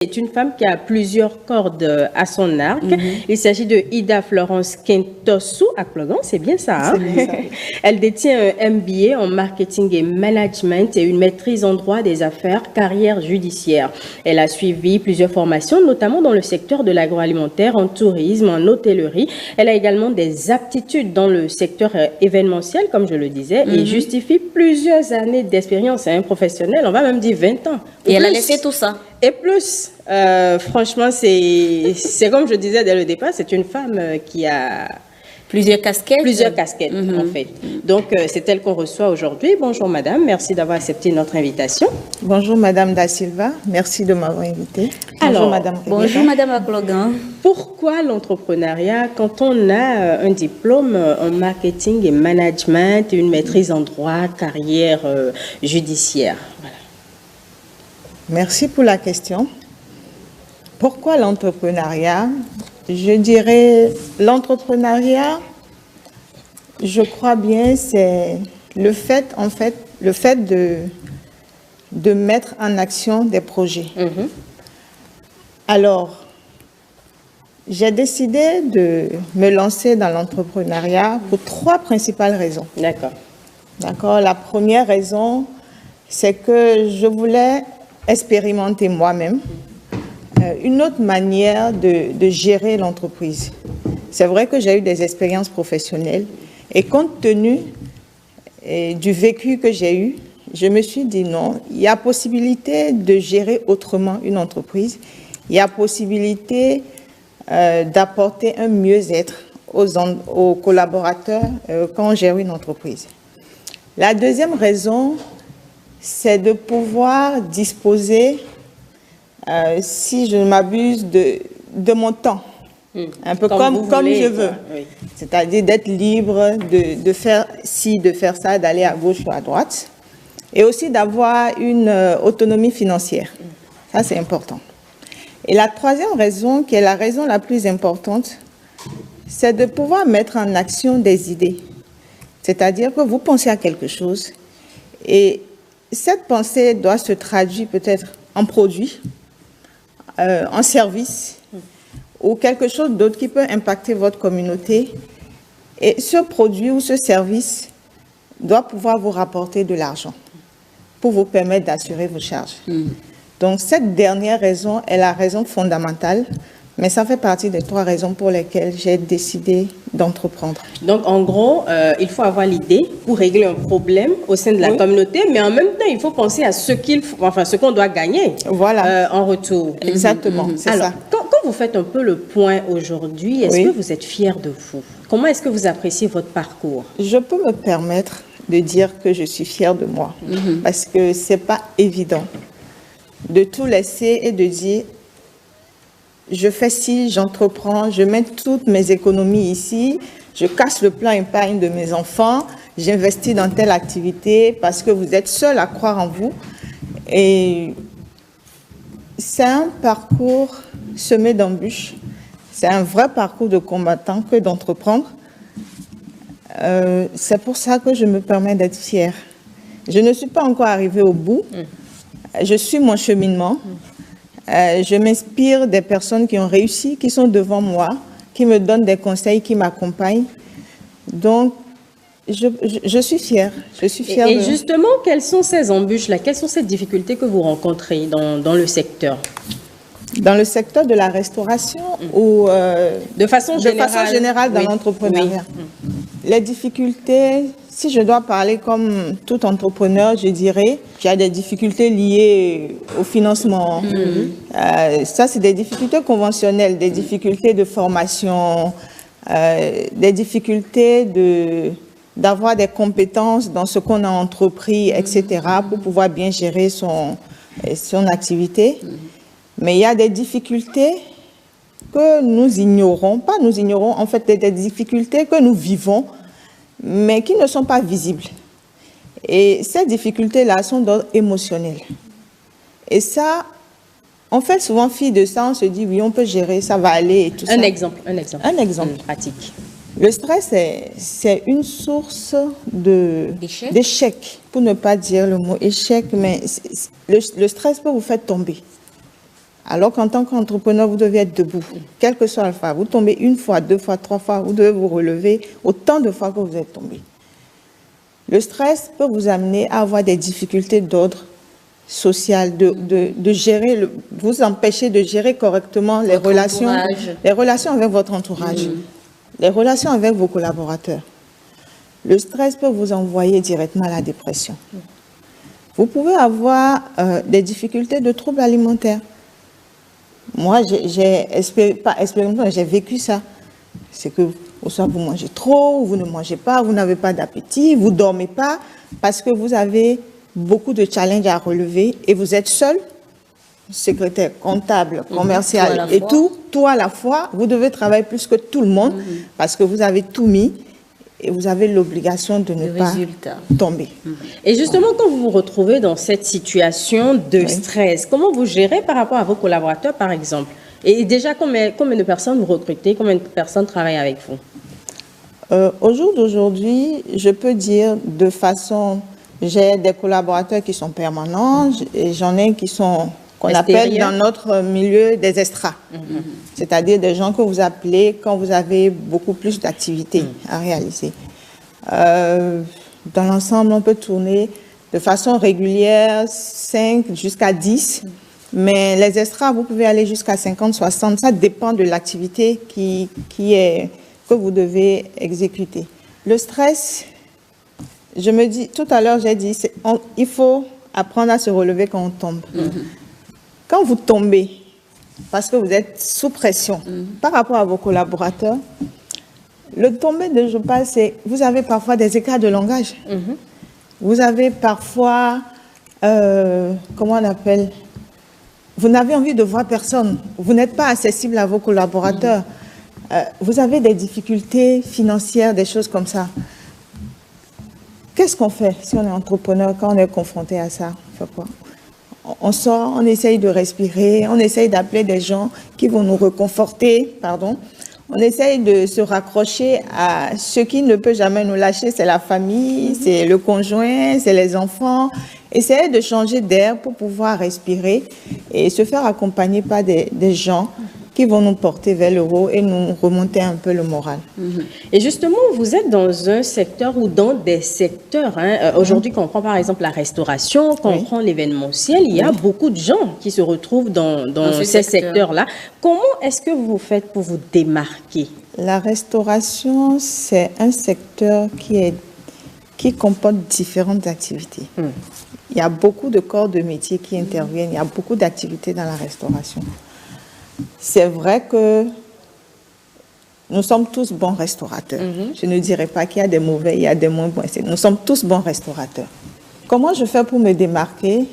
C'est une femme qui a plusieurs cordes à son arc. Il s'agit de Ida Florence Kintosu Akplogan, c'est bien ça. Hein? Bien ça. Elle détient un MBA en marketing et management et une maîtrise en droit des affaires, carrière judiciaire. Elle a suivi plusieurs formations, notamment dans le secteur de l'agroalimentaire, en tourisme, en hôtellerie. Elle a également des aptitudes dans le secteur événementiel, comme je le disais, et justifie plusieurs années d'expérience professionnelle, on va même dire 20 ans. Et elle a laissé tout ça. Et plus, franchement, c'est comme je disais dès le départ, c'est une femme qui a plusieurs casquettes. Plusieurs casquettes, en fait. Donc, c'est elle qu'on reçoit aujourd'hui. Bonjour, madame. Merci d'avoir accepté notre invitation. Bonjour, madame Da Silva. Merci de m'avoir invitée. Alors, bonjour, madame Akplogan. Pourquoi l'entrepreneuriat quand on a un diplôme en marketing et management et une maîtrise en droit, carrière judiciaire? Voilà. Merci pour la question. Pourquoi l'entrepreneuriat? Je dirais l'entrepreneuriat, je crois bien, c'est le fait de mettre en action des projets. Alors, j'ai décidé de me lancer dans l'entrepreneuriat pour 3 principales raisons. D'accord. La première raison, c'est que je voulais expérimenter moi-même une autre manière de gérer l'entreprise. C'est vrai que j'ai eu des expériences professionnelles et compte tenu du vécu que j'ai eu, je me suis dit non, il y a possibilité de gérer autrement une entreprise, il y a possibilité d'apporter un mieux-être aux collaborateurs quand on gère une entreprise. La deuxième raison, c'est de pouvoir disposer, si je ne m'abuse, de mon temps, un peu comme je veux. Oui. C'est-à-dire d'être libre de faire ci, de faire ça, d'aller à gauche ou à droite, et aussi d'avoir une autonomie financière. Ça, c'est important. Et la troisième raison, qui est la raison la plus importante, c'est de pouvoir mettre en action des idées. C'est-à-dire que vous pensez à quelque chose et cette pensée doit se traduire peut-être en produit, en service ou quelque chose d'autre qui peut impacter votre communauté. Et ce produit ou ce service doit pouvoir vous rapporter de l'argent pour vous permettre d'assurer vos charges. Donc, cette dernière raison est la raison fondamentale, mais ça fait partie des 3 raisons pour lesquelles j'ai décidé d'entreprendre. Donc, en gros, il faut avoir l'idée pour régler un problème au sein de la communauté, mais en même temps, il faut penser à ce qu'on doit gagner en retour. Exactement, c'est ça. Quand vous faites un peu le point aujourd'hui, est-ce que vous êtes fier de vous? Comment est-ce que vous appréciez votre parcours? Je peux me permettre de dire que je suis fière de moi, parce que ce n'est pas évident de tout laisser et de dire je fais ci, j'entreprends, je mets toutes mes économies ici, je casse le plan épargne de mes enfants, j'investis dans telle activité parce que vous êtes seul à croire en vous. Et c'est un parcours semé d'embûches. C'est un vrai parcours de combattant que d'entreprendre. C'est pour ça que je me permets d'être fière. Je ne suis pas encore arrivée au bout. Je suis mon cheminement. Je m'inspire des personnes qui ont réussi, qui sont devant moi, qui me donnent des conseils, qui m'accompagnent. Donc, je suis fière. Je suis fière. Et justement, quelles sont ces embûches-là? Quelles sont ces difficultés que vous rencontrez dans le secteur? Dans le secteur de la restauration ou de façon générale dans l'entrepreneuriat. Les difficultés, si je dois parler comme tout entrepreneur, je dirais qu'il y a des difficultés liées au financement. Ça, c'est des difficultés conventionnelles, des difficultés de formation, des difficultés d'avoir des compétences dans ce qu'on a entrepris, etc., pour pouvoir bien gérer son activité. Mais il y a des difficultés que nous ignorons, en fait, des difficultés que nous vivons, mais qui ne sont pas visibles. Et ces difficultés-là sont d'ordre émotionnel. Et ça, on fait souvent fi de ça, on se dit, oui, on peut gérer, ça va aller et tout ça. Un exemple pratique. Le stress, c'est une source d'échec, pour ne pas dire le mot échec, mais le stress peut vous faire tomber. Alors qu'en tant qu'entrepreneur, vous devez être debout, quel que soit le fois. Vous tombez une fois, deux fois, trois fois, vous devez vous relever autant de fois que vous êtes tombé. Le stress peut vous amener à avoir des difficultés d'ordre social, de gérer, vous empêcher de gérer correctement les relations avec votre entourage, les relations avec vos collaborateurs. Le stress peut vous envoyer directement à la dépression. Vous pouvez avoir des difficultés de troubles alimentaires. Moi, j'ai vécu ça. C'est que soit vous mangez trop, ou vous ne mangez pas, vous n'avez pas d'appétit, vous ne dormez pas, parce que vous avez beaucoup de challenges à relever et vous êtes seul, secrétaire, comptable, commercial et tout à la fois. Vous devez travailler plus que tout le monde parce que vous avez tout mis et vous avez l'obligation de ne pas tomber. Et justement, quand vous vous retrouvez dans cette situation de stress, comment vous gérez par rapport à vos collaborateurs, par exemple? Et déjà, combien de personnes vous recrutez? Combien de personnes travaillent avec vous? Au jour d'aujourd'hui, je peux dire de façon... J'ai des collaborateurs qui sont permanents et j'en ai qui sont, qu'on appelle dans notre milieu des extras. C'est-à-dire des gens que vous appelez quand vous avez beaucoup plus d'activités à réaliser. Dans l'ensemble, on peut tourner de façon régulière 5 jusqu'à 10. Mais les extras, vous pouvez aller jusqu'à 50, 60. Ça dépend de l'activité que vous devez exécuter. Le stress... Je me dis, tout à l'heure, j'ai dit, il faut apprendre à se relever quand on tombe. Quand vous tombez, parce que vous êtes sous pression par rapport à vos collaborateurs, le tomber de je parle, c'est, vous avez parfois des écarts de langage. Vous avez parfois, comment on appelle, vous n'avez envie de voir personne. Vous n'êtes pas accessible à vos collaborateurs. Vous avez des difficultés financières, des choses comme ça. Qu'est-ce qu'on fait si on est entrepreneur, quand on est confronté à ça? On fait quoi? On sort, on essaye de respirer, on essaye d'appeler des gens qui vont nous reconforter, On essaye de se raccrocher à ce qui ne peut jamais nous lâcher, c'est la famille, c'est le conjoint, c'est les enfants. Essayer de changer d'air pour pouvoir respirer et se faire accompagner par des gens qui vont nous porter vers le haut et nous remonter un peu le moral. Et justement, vous êtes dans un secteur ou dans des secteurs. Aujourd'hui, quand on prend par exemple la restauration, quand on prend l'événementiel, il y a beaucoup de gens qui se retrouvent dans ces secteurs-là. Comment est-ce que vous faites pour vous démarquer? La restauration, c'est un secteur qui comporte différentes activités. Il y a beaucoup de corps de métier qui interviennent, il y a beaucoup d'activités dans la restauration. C'est vrai que nous sommes tous bons restaurateurs. Je ne dirais pas qu'il y a des mauvais, il y a des moins bons. Nous sommes tous bons restaurateurs. Comment je fais pour me démarquer?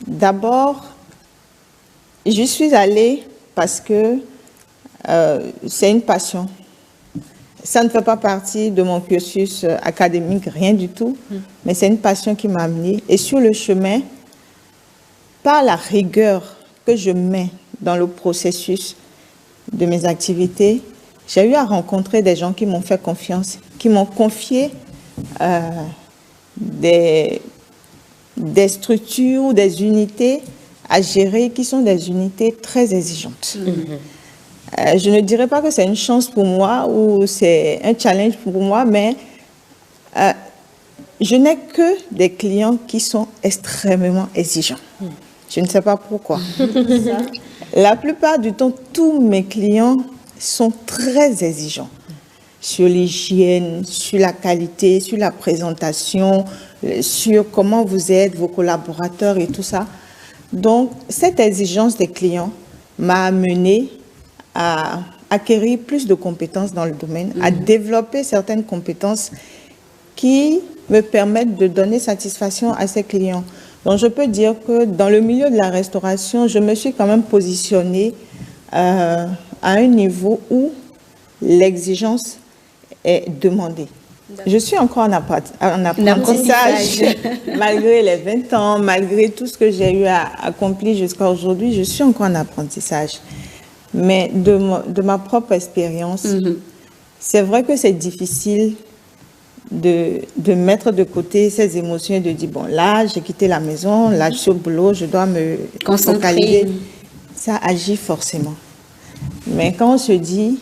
D'abord, je suis allée parce que c'est une passion. Ça ne fait pas partie de mon cursus académique, rien du tout, mais c'est une passion qui m'a amenée. Et sur le chemin, par la rigueur que je mets dans le processus de mes activités, j'ai eu à rencontrer des gens qui m'ont fait confiance, qui m'ont confié des structures, des unités à gérer qui sont des unités très exigeantes. Je ne dirais pas que c'est une chance pour moi ou c'est un challenge pour moi, mais je n'ai que des clients qui sont extrêmement exigeants. Je ne sais pas pourquoi. La plupart du temps, tous mes clients sont très exigeants sur l'hygiène, sur la qualité, sur la présentation, sur comment vous êtes, vos collaborateurs et tout ça. Donc, cette exigence des clients m'a amené à acquérir plus de compétences dans le domaine, à développer certaines compétences qui me permettent de donner satisfaction à ces clients. Donc, je peux dire que dans le milieu de la restauration, je me suis quand même positionnée à un niveau où l'exigence est demandée. Je suis encore en apprentissage, malgré les 20 ans, malgré tout ce que j'ai eu à accomplir jusqu'à aujourd'hui, je suis encore en apprentissage. Mais de ma propre expérience, c'est vrai que c'est difficile de mettre de côté ces émotions et de dire, bon, là, j'ai quitté la maison, là, je suis au boulot, je dois me focaliser. Ça agit forcément. Mais quand on se dit,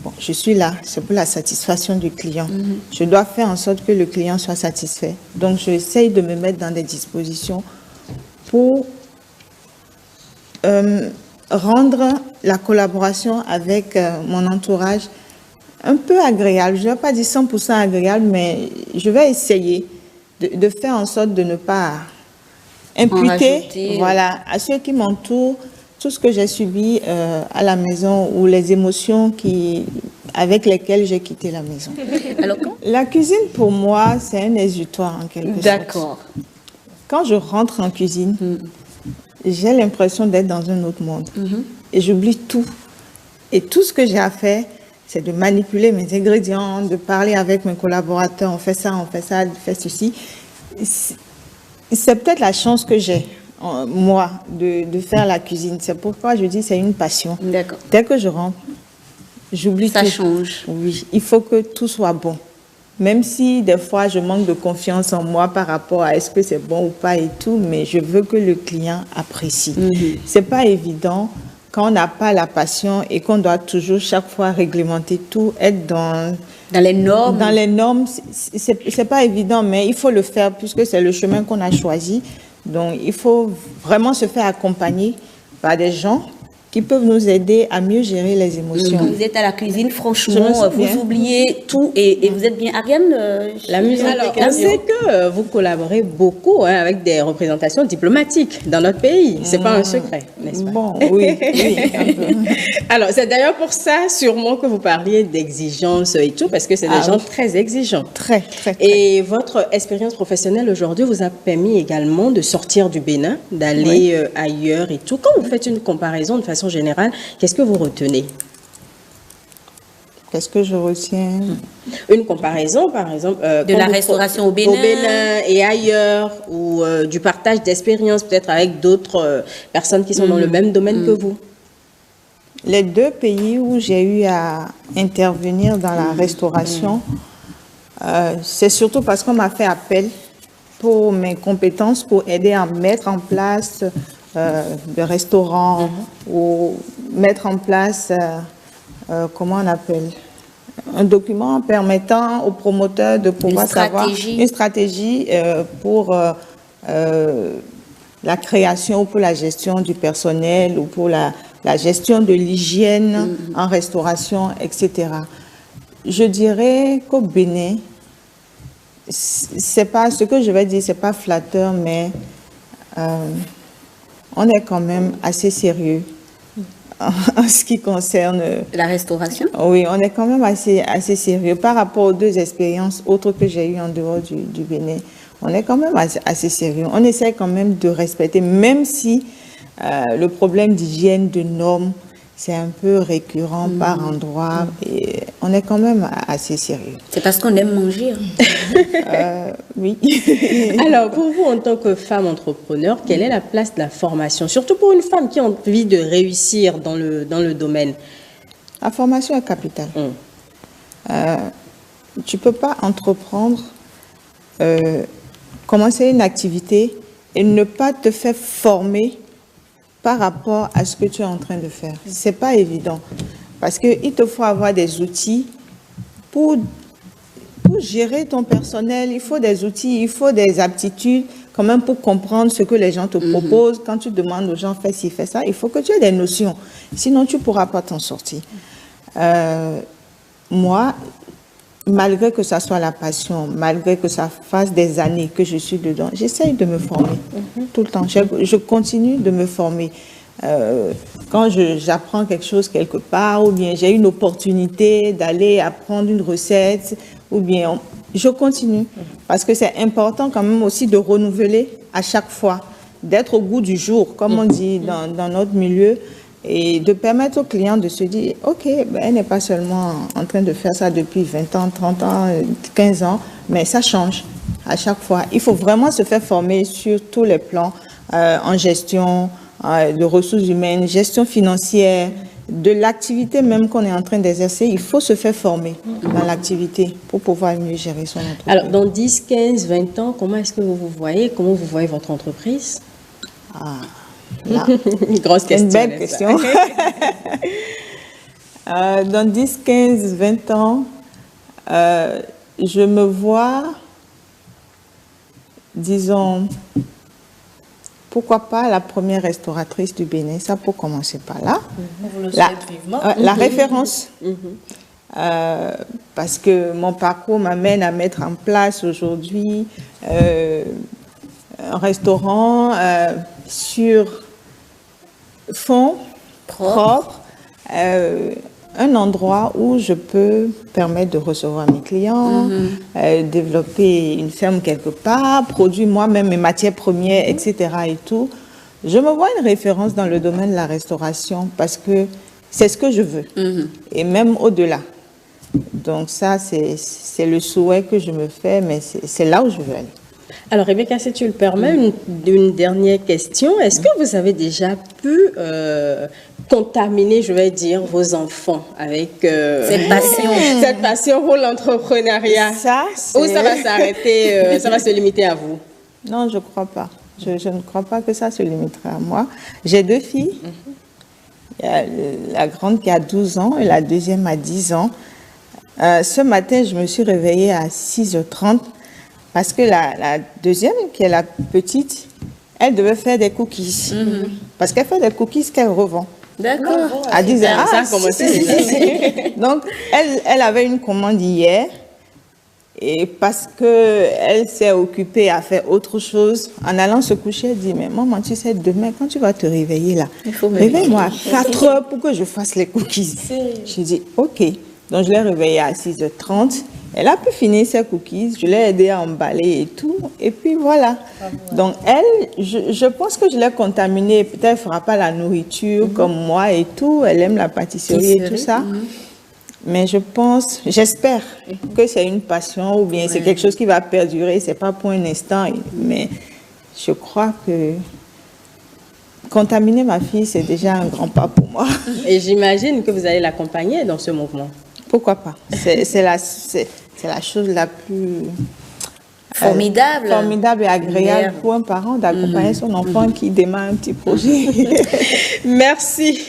bon, je suis là, c'est pour la satisfaction du client. Je dois faire en sorte que le client soit satisfait. Donc, j'essaye de me mettre dans des dispositions pour rendre la collaboration avec mon entourage un peu agréable. Je ne vais pas dire 100% agréable, mais je vais essayer de faire en sorte de ne pas imputer voilà, à ceux qui m'entourent tout ce que j'ai subi à la maison ou les émotions avec lesquelles j'ai quitté la maison. Alors, la cuisine, pour moi, c'est un exutoire en quelque sorte. D'accord. Quand je rentre en cuisine, j'ai l'impression d'être dans un autre monde. Et j'oublie tout. Et tout ce que j'ai à faire, c'est de manipuler mes ingrédients, de parler avec mes collaborateurs, on fait ça, on fait ceci. C'est peut-être la chance que j'ai, moi, de faire la cuisine. C'est pourquoi je dis que c'est une passion. D'accord. Dès que je rentre, j'oublie tout. Ça change. Oui, il faut que tout soit bon. Même si des fois je manque de confiance en moi par rapport à est-ce que c'est bon ou pas et tout, mais je veux que le client apprécie. C'est pas évident quand on n'a pas la passion et qu'on doit toujours chaque fois réglementer tout, être dans les normes. Dans les normes, c'est pas évident, mais il faut le faire puisque c'est le chemin qu'on a choisi. Donc il faut vraiment se faire accompagner par des gens qui peuvent nous aider à mieux gérer les émotions. Quand vous êtes à la cuisine, franchement, vous oubliez tout et vous êtes bien. Ariane, la musique. Alors, on sait que vous collaborez beaucoup avec des représentations diplomatiques dans notre pays. C'est pas un secret, n'est-ce pas? Bon, oui, un peu. Alors, c'est d'ailleurs pour ça, sûrement, que vous parliez d'exigence et tout, parce que c'est des gens très exigeants. Très. Et votre expérience professionnelle aujourd'hui vous a permis également de sortir du Bénin, d'aller ailleurs et tout. Quand vous faites une comparaison de façon générale, qu'est-ce que vous retenez? Qu'est-ce que je retiens? Une comparaison, par exemple, de la restauration au Bénin et ailleurs, ou du partage d'expériences peut-être avec d'autres personnes qui sont dans le même domaine que vous. Les deux pays où j'ai eu à intervenir dans la restauration, c'est surtout parce qu'on m'a fait appel pour mes compétences, pour aider à mettre en place de restaurants ou mettre en place, comment on appelle, un document permettant aux promoteurs de pouvoir savoir une stratégie pour la création ou pour la gestion du personnel ou pour la gestion de l'hygiène en restauration, etc. Je dirais qu'au Bénin, c'est pas ce que je vais dire, c'est pas flatteur, mais on est quand même assez sérieux en ce qui concerne la restauration. Oui, on est quand même assez sérieux par rapport aux deux expériences autres que j'ai eues en dehors du Bénin. On est quand même assez sérieux. On essaie quand même de respecter, même si le problème d'hygiène, de normes, c'est un peu récurrent par endroit. Et on est quand même assez sérieux. C'est parce qu'on aime manger. Oui. Alors, pour vous, en tant que femme entrepreneur, quelle est la place de la formation? Surtout pour une femme qui a envie de réussir dans le domaine. La formation est capitale. Tu ne peux pas entreprendre, commencer une activité et ne pas te faire former par rapport à ce que tu es en train de faire. Ce n'est pas évident. Parce qu'il te faut avoir des outils pour gérer ton personnel. Il faut des outils, il faut des aptitudes quand même pour comprendre ce que les gens te proposent. Quand tu demandes aux gens, fais ci, fais ça, il faut que tu aies des notions. Sinon, tu ne pourras pas t'en sortir. Moi, malgré que ça soit la passion, malgré que ça fasse des années que je suis dedans, j'essaye de me former tout le temps. Je continue de me former. Quand j'apprends quelque chose quelque part, ou bien j'ai une opportunité d'aller apprendre une recette, ou bien je continue. Parce que c'est important quand même aussi de renouveler à chaque fois, d'être au goût du jour, comme on dit dans notre milieu. Et de permettre aux clients de se dire, OK, ben, elle n'est pas seulement en train de faire ça depuis 20 ans, 30 ans, 15 ans, mais ça change à chaque fois. Il faut vraiment se faire former sur tous les plans, en gestion de ressources humaines, gestion financière, de l'activité même qu'on est en train d'exercer, il faut se faire former dans l'activité pour pouvoir mieux gérer son entreprise. Alors, dans 10, 15, 20 ans, comment est-ce que vous vous voyez? Comment vous voyez votre entreprise? Là, une grosse question. Une belle question. Dans 10, 15, 20 ans, je me vois, disons, pourquoi pas la première restauratrice du Bénin, ça pour commencer par là. Vous le souhaitez vivement. La référence. Parce que mon parcours m'amène à mettre en place aujourd'hui un restaurant sur fond propre, un endroit où je peux permettre de recevoir mes clients, développer une ferme quelque part, produire moi-même mes matières premières, etc. et tout. Je me vois une référence dans le domaine de la restauration parce que c'est ce que je veux, et même au-delà. Donc ça, c'est le souhait que je me fais, mais c'est là où je veux aller. Alors, Rebecca, si tu le permets, une dernière question. Est-ce que vous avez déjà pu contaminer, je vais dire, vos enfants avec cette passion pour l'entrepreneuriat? Ou ça va s'arrêter, ça va se limiter à vous? Non, je ne crois pas. Je ne crois pas que ça se limiterait à moi. J'ai 2 filles. Il y a la grande qui a 12 ans et la deuxième a 10 ans. Ce matin, je me suis réveillée à 6h30 parce que la deuxième, qui est la petite, elle devait faire des cookies. Parce qu'elle fait des cookies qu'elle revend. D'accord. Elle disait, donc, elle avait une commande hier. Et parce qu'elle s'est occupée à faire autre chose, en allant se coucher, elle dit, mais maman, tu sais, demain, quand tu vas te réveiller là, réveille-moi à 4 heures pour que je fasse les cookies. Je dis, ok. Donc, je l'ai réveillée à 6h30. Elle a pu finir ses cookies. Je l'ai aidée à emballer et tout. Et puis, voilà. Donc, elle, je pense que je l'ai contaminée. Peut-être elle ne fera pas la nourriture comme moi et tout. Elle aime la pâtisserie et tout ça. Mais je pense, j'espère que c'est une passion ou bien c'est quelque chose qui va perdurer. Ce n'est pas pour un instant. Mais je crois que contaminer ma fille, c'est déjà un grand pas pour moi. Et j'imagine que vous allez l'accompagner dans ce mouvement. Pourquoi pas? C'est la chose la plus formidable et agréable pour un parent d'accompagner son enfant qui démarre un petit projet. Merci.